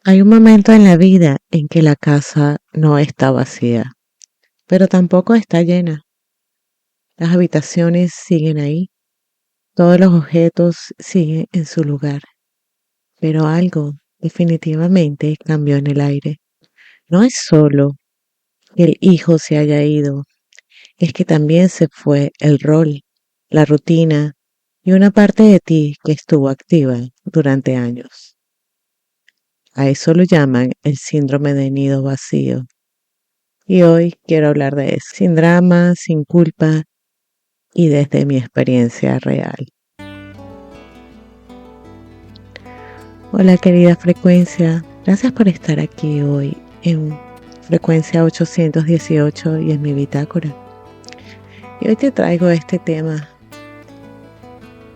Hay un momento en la vida en que la casa no está vacía, pero tampoco está llena. Las habitaciones siguen ahí, todos los objetos siguen en su lugar, pero algo definitivamente cambió en el aire. No es solo que el hijo se haya ido, es que también se fue el rol, la rutina y una parte de ti que estuvo activa durante años. A eso lo llaman el síndrome de nido vacío. Y hoy quiero hablar de eso, sin drama, sin culpa y desde mi experiencia real. Hola querida frecuencia, gracias por estar aquí hoy en frecuencia 818 y en mi bitácora. Y hoy te traigo este tema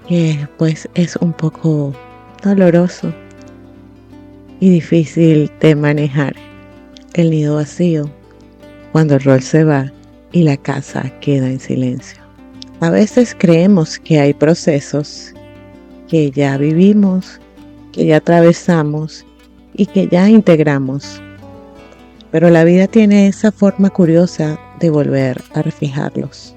que pues es un poco doloroso y difícil de manejar. El nido vacío, cuando el rol se va y la casa queda en silencio. A veces creemos que hay procesos que ya vivimos, que ya atravesamos y que ya integramos. Pero la vida tiene esa forma curiosa de volver a reflejarlos.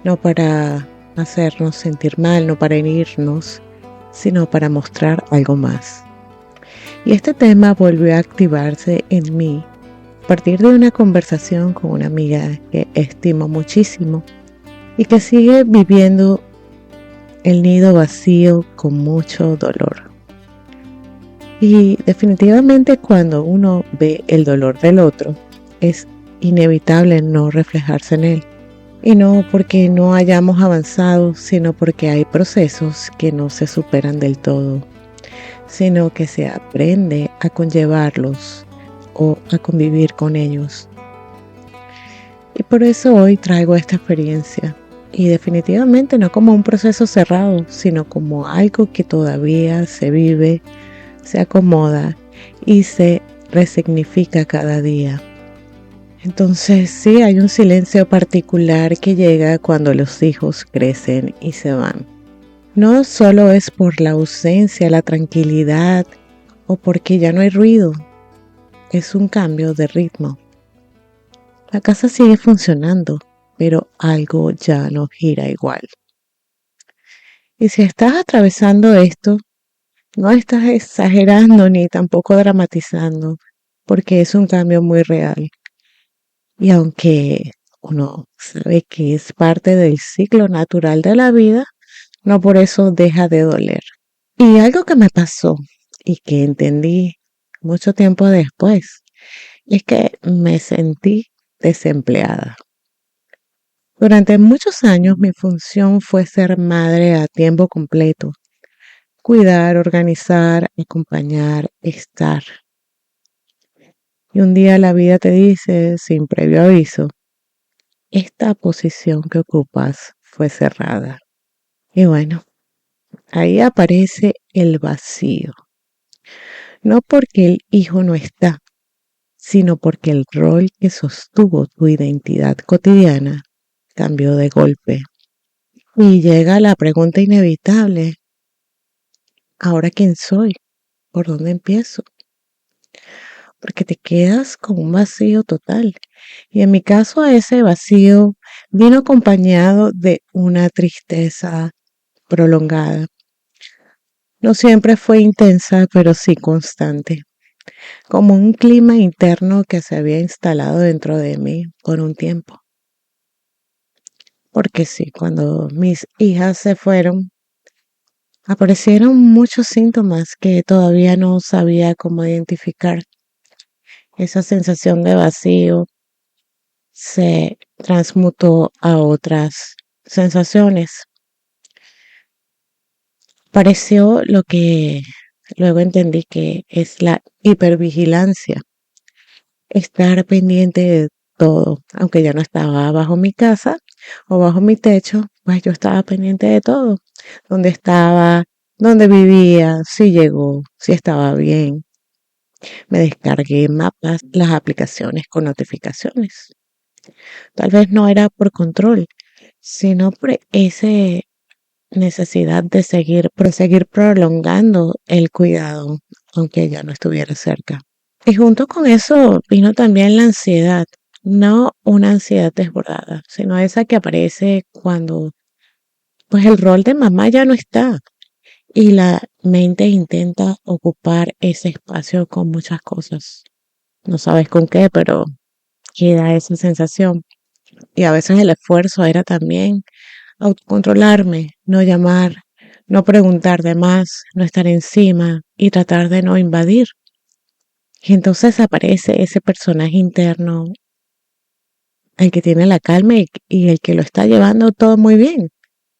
No para hacernos sentir mal, no para herirnos, sino para mostrar algo más. Y este tema volvió a activarse en mí a partir de una conversación con una amiga que estimo muchísimo y que sigue viviendo el nido vacío con mucho dolor. Y definitivamente cuando uno ve el dolor del otro, es inevitable no reflejarse en él. Y no porque no hayamos avanzado, sino porque hay procesos que no se superan del todo, sino que se aprende a conllevarlos o a convivir con ellos. Y por eso hoy traigo esta experiencia. Y definitivamente no como un proceso cerrado, sino como algo que todavía se vive, se acomoda y se resignifica cada día. Entonces sí, hay un silencio particular que llega cuando los hijos crecen y se van. No solo es por la ausencia, la tranquilidad o porque ya no hay ruido, es un cambio de ritmo. La casa sigue funcionando, pero algo ya no gira igual. Y si estás atravesando esto, no estás exagerando ni tampoco dramatizando, porque es un cambio muy real. Y aunque uno sabe que es parte del ciclo natural de la vida, no por eso deja de doler. Y algo que me pasó y que entendí mucho tiempo después es que me sentí desempleada. Durante muchos años mi función fue ser madre a tiempo completo, cuidar, organizar, acompañar, estar. Y un día la vida te dice, sin previo aviso, esta posición que ocupas fue cerrada. Y bueno, ahí aparece el vacío. No porque el hijo no está, sino porque el rol que sostuvo tu identidad cotidiana cambió de golpe. Y llega la pregunta inevitable, ¿ahora quién soy? ¿Por dónde empiezo? Porque te quedas con un vacío total. Y en mi caso ese vacío vino acompañado de una tristeza prolongada. No siempre fue intensa, pero sí constante, como un clima interno que se había instalado dentro de mí por un tiempo. Porque sí, cuando mis hijas se fueron, aparecieron muchos síntomas que todavía no sabía cómo identificar. Esa sensación de vacío se transmutó a otras sensaciones. Pareció lo que luego entendí que es la hipervigilancia, estar pendiente de todo, aunque ya no estaba bajo mi casa o bajo mi techo, pues yo estaba pendiente de todo, dónde estaba, dónde vivía, si llegó, si estaba bien. Me descargué mapas, las aplicaciones con notificaciones. Tal vez no era por control, sino por esa necesidad de seguir prolongando el cuidado aunque ella no estuviera cerca. Y junto con eso vino también la ansiedad, no una ansiedad desbordada, sino esa que aparece cuando pues el rol de mamá ya no está y la mente intenta ocupar ese espacio con muchas cosas. No sabes con qué, pero queda esa sensación. Y a veces el esfuerzo era también autocontrolarme, no llamar, no preguntar de más, no estar encima y tratar de no invadir. Y entonces aparece ese personaje interno, el que tiene la calma y el que lo está llevando todo muy bien,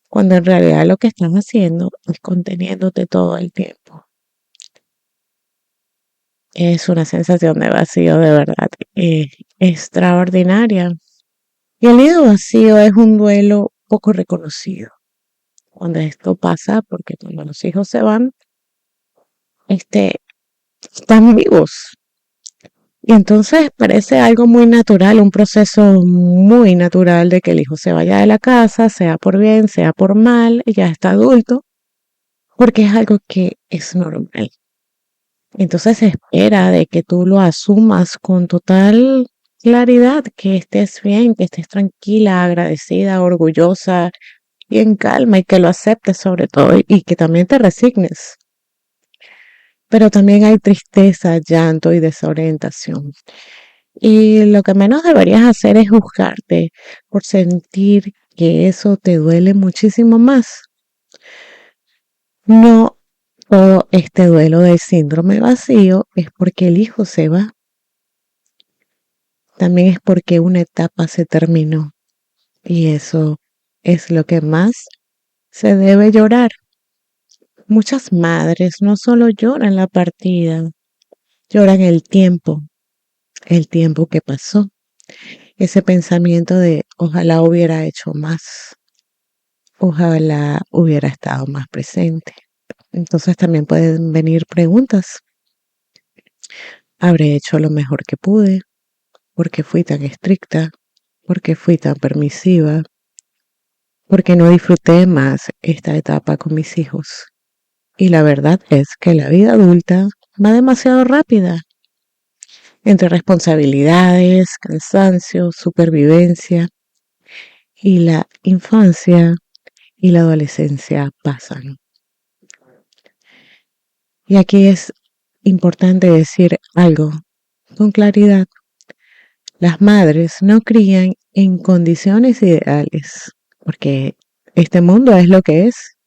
cuando en realidad lo que estás haciendo es conteniéndote todo el tiempo. Es una sensación de vacío de verdad extraordinaria. Y el nido vacío es un duelo poco reconocido. Cuando esto pasa, porque cuando los hijos se van, están vivos. Y entonces parece algo muy natural, un proceso muy natural de que el hijo se vaya de la casa, sea por bien, sea por mal, y ya está adulto, porque es algo que es normal. Entonces se espera de que tú lo asumas con total claridad, que estés bien, que estés tranquila, agradecida, orgullosa y en calma y que lo aceptes sobre todo y que también te resignes. Pero también hay tristeza, llanto y desorientación. Y lo que menos deberías hacer es juzgarte por sentir que eso te duele muchísimo más. No todo este duelo del síndrome vacío es porque el hijo se va, también es porque una etapa se terminó y eso es lo que más se debe llorar. Muchas madres no solo lloran la partida, lloran el tiempo que pasó, ese pensamiento de ojalá hubiera hecho más, ojalá hubiera estado más presente. Entonces también pueden venir preguntas. ¿Habré hecho lo mejor que pude? ¿Por qué fui tan estricta? ¿Por qué fui tan permisiva? ¿Por qué no disfruté más esta etapa con mis hijos? Y la verdad es que la vida adulta va demasiado rápida, entre responsabilidades, cansancio, supervivencia, y la infancia y la adolescencia pasan. Y aquí es importante decir algo con claridad. Las madres no crían en condiciones ideales, porque este mundo es lo que es.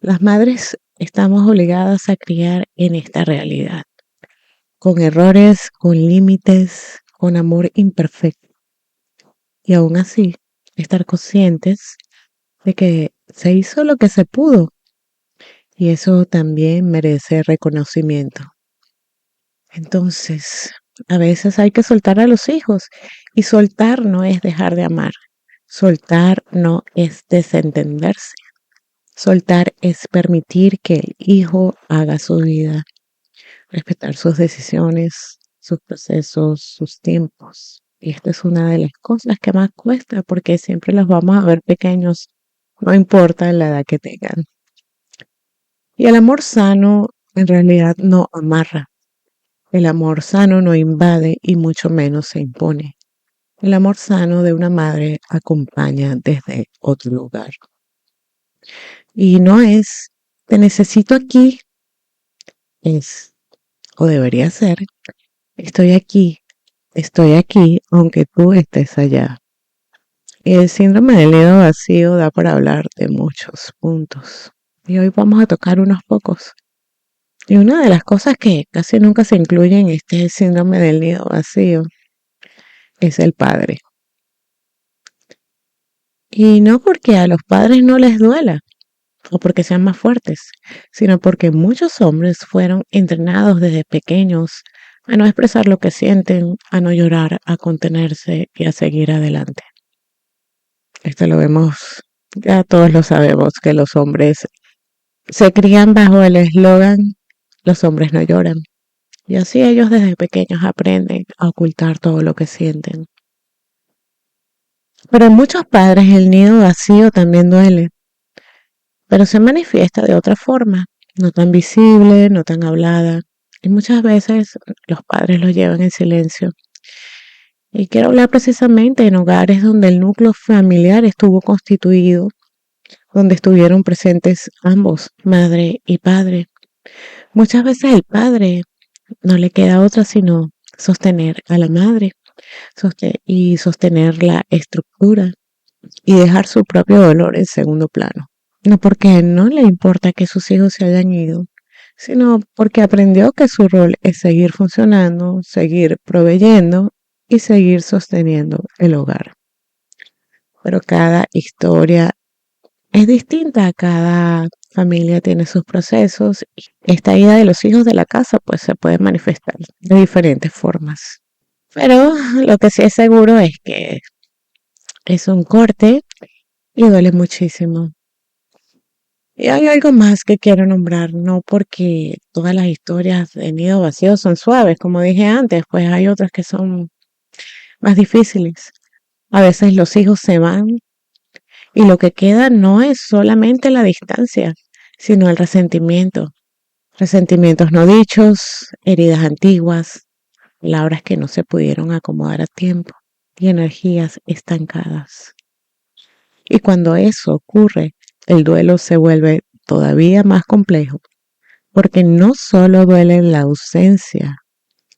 Las madres estamos obligadas a criar en esta realidad, con errores, con límites, con amor imperfecto. Y aún así, estar conscientes de que se hizo lo que se pudo y eso también merece reconocimiento. Entonces, a veces hay que soltar a los hijos y soltar no es dejar de amar. Soltar no es desentenderse. Soltar es permitir que el hijo haga su vida, respetar sus decisiones, sus procesos, sus tiempos. Y esta es una de las cosas que más cuesta porque siempre los vamos a ver pequeños, no importa la edad que tengan. Y el amor sano en realidad no amarra. El amor sano no invade y mucho menos se impone. El amor sano de una madre acompaña desde otro lugar. Y no es, te necesito aquí, es, o debería ser, estoy aquí, aunque tú estés allá. Y el síndrome del nido vacío da para hablar de muchos puntos. Y hoy vamos a tocar unos pocos. Y una de las cosas que casi nunca se incluye en este síndrome del nido vacío es el padre. Y no porque a los padres no les duela o porque sean más fuertes, sino porque muchos hombres fueron entrenados desde pequeños a no expresar lo que sienten, a no llorar, a contenerse y a seguir adelante. Esto lo vemos, ya todos lo sabemos, que los hombres se crían bajo el eslogan, los hombres no lloran. Y así ellos desde pequeños aprenden a ocultar todo lo que sienten. Pero en muchos padres el nido vacío también duele, pero se manifiesta de otra forma, no tan visible, no tan hablada. Y muchas veces los padres lo llevan en silencio. Y quiero hablar precisamente en hogares donde el núcleo familiar estuvo constituido, donde estuvieron presentes ambos, madre y padre. Muchas veces el padre no le queda otra sino sostener a la madre y sostener la estructura y dejar su propio dolor en segundo plano. No porque no le importa que sus hijos se hayan ido, sino porque aprendió que su rol es seguir funcionando, seguir proveyendo y seguir sosteniendo el hogar. Pero cada historia es distinta, cada familia tiene sus procesos y esta idea de los hijos de la casa pues se puede manifestar de diferentes formas. Pero lo que sí es seguro es que es un corte y duele muchísimo. Y hay algo más que quiero nombrar, no porque todas las historias de nido vacío son suaves, como dije antes, pues hay otras que son más difíciles. A veces los hijos se van y lo que queda no es solamente la distancia, sino el resentimiento. Resentimientos no dichos, heridas antiguas, palabras que no se pudieron acomodar a tiempo y energías estancadas. Y cuando eso ocurre, el duelo se vuelve todavía más complejo, porque no solo duele la ausencia,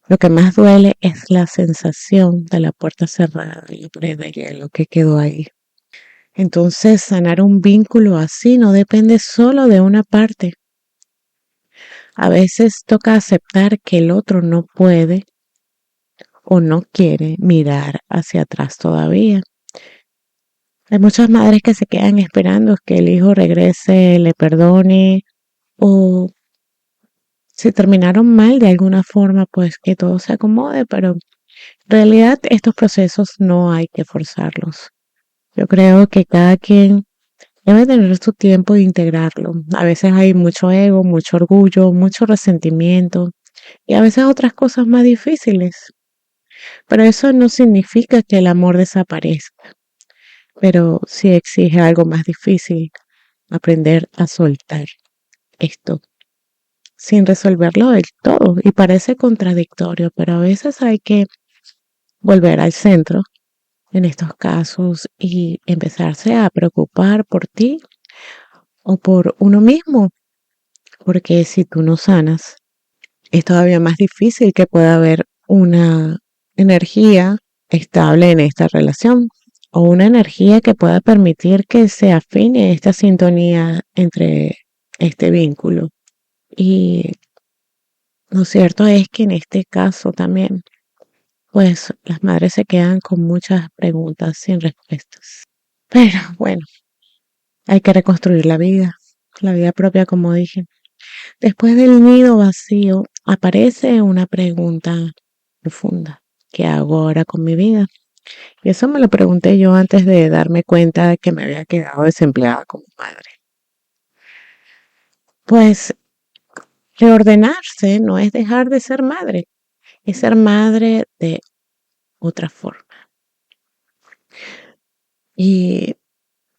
lo que más duele es la sensación de la puerta cerrada y la pared de hielo que quedó ahí. Entonces, sanar un vínculo así no depende solo de una parte. A veces toca aceptar que el otro no puede o no quiere mirar hacia atrás todavía. Hay muchas madres que se quedan esperando que el hijo regrese, le perdone o si terminaron mal de alguna forma, pues que todo se acomode, pero en realidad estos procesos no hay que forzarlos. Yo creo que cada quien debe tener su tiempo de integrarlo. A veces hay mucho ego, mucho orgullo, mucho resentimiento y a veces otras cosas más difíciles. Pero eso no significa que el amor desaparezca, pero sí exige algo más difícil, aprender a soltar esto sin resolverlo del todo. Y parece contradictorio, pero a veces hay que volver al centro en estos casos y empezarse a preocupar por ti o por uno mismo, porque si tú no sanas, es todavía más difícil que pueda haber una energía estable en esta relación o una energía que pueda permitir que se afine esta sintonía entre este vínculo. Y lo cierto es que en este caso también, pues las madres se quedan con muchas preguntas sin respuestas. Pero bueno, hay que reconstruir la vida propia como dije. Después del nido vacío aparece una pregunta profunda. ¿Qué hago ahora con mi vida? Y eso me lo pregunté yo antes de darme cuenta de que me había quedado desempleada como madre. Pues reordenarse no es dejar de ser madre, es ser madre de otra forma. Y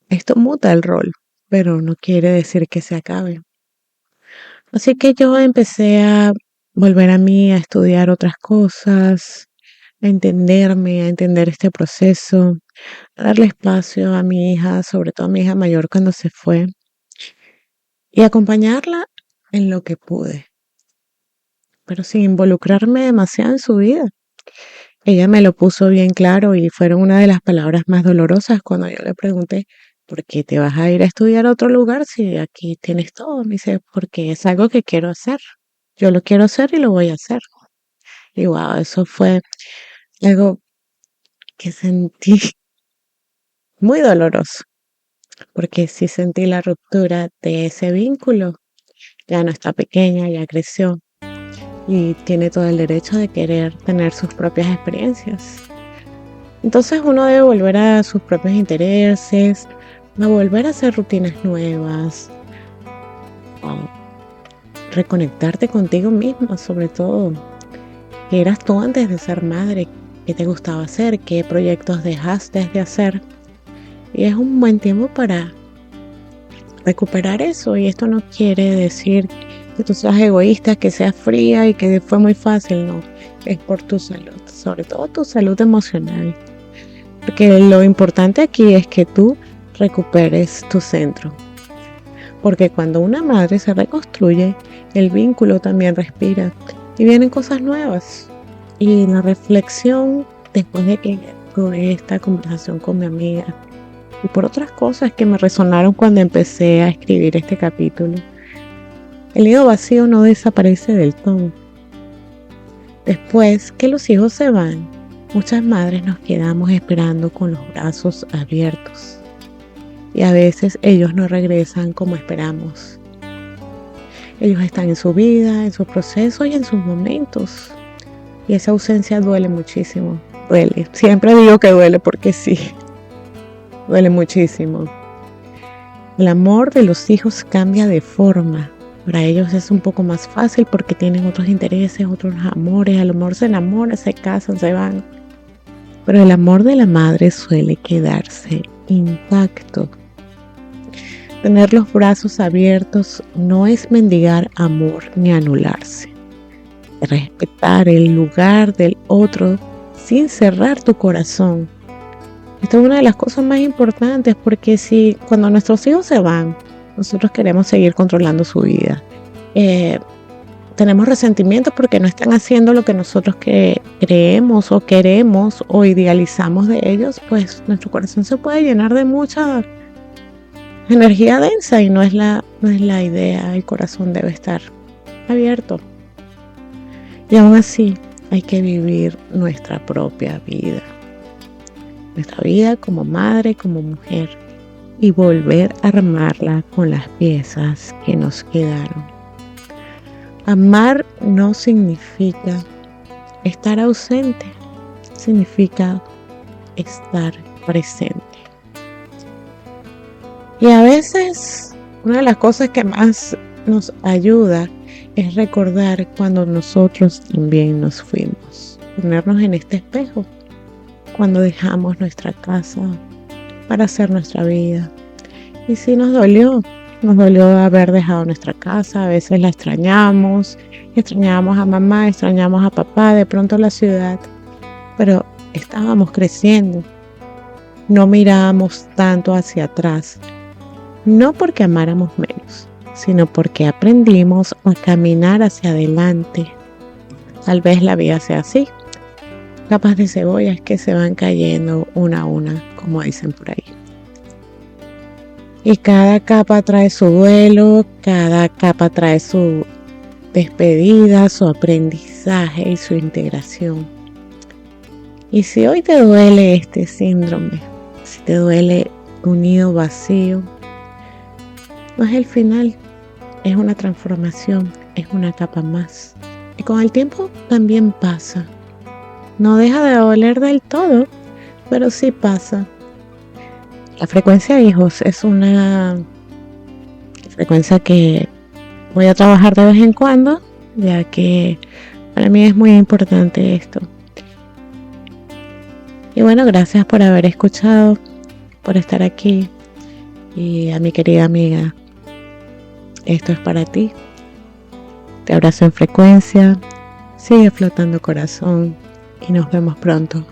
esto muta el rol, pero no quiere decir que se acabe. Así que yo empecé a volver a mí, a estudiar otras cosas, a entenderme, a entender este proceso, a darle espacio a mi hija, sobre todo a mi hija mayor cuando se fue, y acompañarla en lo que pude, pero sin involucrarme demasiado en su vida. Ella me lo puso bien claro y fueron una de las palabras más dolorosas cuando yo le pregunté, ¿por qué te vas a ir a estudiar a otro lugar si aquí tienes todo? Me dice, porque es algo que quiero hacer. Yo lo quiero hacer y lo voy a hacer. Y wow, eso fue algo que sentí muy doloroso, porque sí sentí la ruptura de ese vínculo. Ya no está pequeña, ya creció y tiene todo el derecho de querer tener sus propias experiencias. Entonces uno debe volver a sus propios intereses, a volver a hacer rutinas nuevas, a reconectarte contigo misma, sobre todo. ¿Qué eras tú antes de ser madre? ¿Qué te gustaba hacer? ¿Qué proyectos dejaste de hacer? Y es un buen tiempo para recuperar eso. Y esto no quiere decir que tú seas egoísta, que seas fría y que fue muy fácil, no. Es por tu salud, sobre todo tu salud emocional. Porque lo importante aquí es que tú recuperes tu centro. Porque cuando una madre se reconstruye, el vínculo también respira y vienen cosas nuevas. Y la reflexión, después de que tuve esta conversación con mi amiga y por otras cosas que me resonaron cuando empecé a escribir este capítulo, el nido vacío no desaparece del todo. Después que los hijos se van, muchas madres nos quedamos esperando con los brazos abiertos. Y a veces ellos no regresan como esperamos. Ellos están en su vida, en su proceso y en sus momentos. Y esa ausencia duele muchísimo. Duele. Siempre digo que duele porque sí. Duele muchísimo. El amor de los hijos cambia de forma. Para ellos es un poco más fácil porque tienen otros intereses, otros amores. A lo mejor se enamoran, se casan, se van. Pero el amor de la madre suele quedarse intacto. Tener los brazos abiertos no es mendigar amor ni anularse. Es respetar el lugar del otro sin cerrar tu corazón. Esto es una de las cosas más importantes porque si cuando nuestros hijos se van, nosotros queremos seguir controlando su vida. Tenemos resentimientos porque no están haciendo lo que nosotros creemos o queremos o idealizamos de ellos, pues nuestro corazón se puede llenar de mucha energía densa y no es la idea. El corazón debe estar abierto. Y aún así hay que vivir nuestra propia vida. Nuestra vida como madre, como mujer. Y volver a armarla con las piezas que nos quedaron. Amar no significa estar ausente. Significa estar presente. Y a veces una de las cosas que más nos ayuda es recordar cuando nosotros también nos fuimos. Ponernos en este espejo cuando dejamos nuestra casa para hacer nuestra vida. Y sí nos dolió haber dejado nuestra casa. A veces la extrañamos a mamá, extrañamos a papá, de pronto la ciudad. Pero estábamos creciendo. No mirábamos tanto hacia atrás. No porque amáramos menos, sino porque aprendimos a caminar hacia adelante. Tal vez la vida sea así. Capas de cebollas que se van cayendo una a una, como dicen por ahí. Y cada capa trae su duelo, cada capa trae su despedida, su aprendizaje y su integración. Y si hoy te duele este síndrome, si te duele un nido vacío, no es el final, es una transformación, es una capa más. Y con el tiempo también pasa. No deja de doler del todo, pero sí pasa. La frecuencia de hijos es una frecuencia que voy a trabajar de vez en cuando, ya que para mí es muy importante esto. Y bueno, gracias por haber escuchado, por estar aquí. Y a mi querida amiga, esto es para ti. Te abrazo en frecuencia, sigue flotando corazón y nos vemos pronto.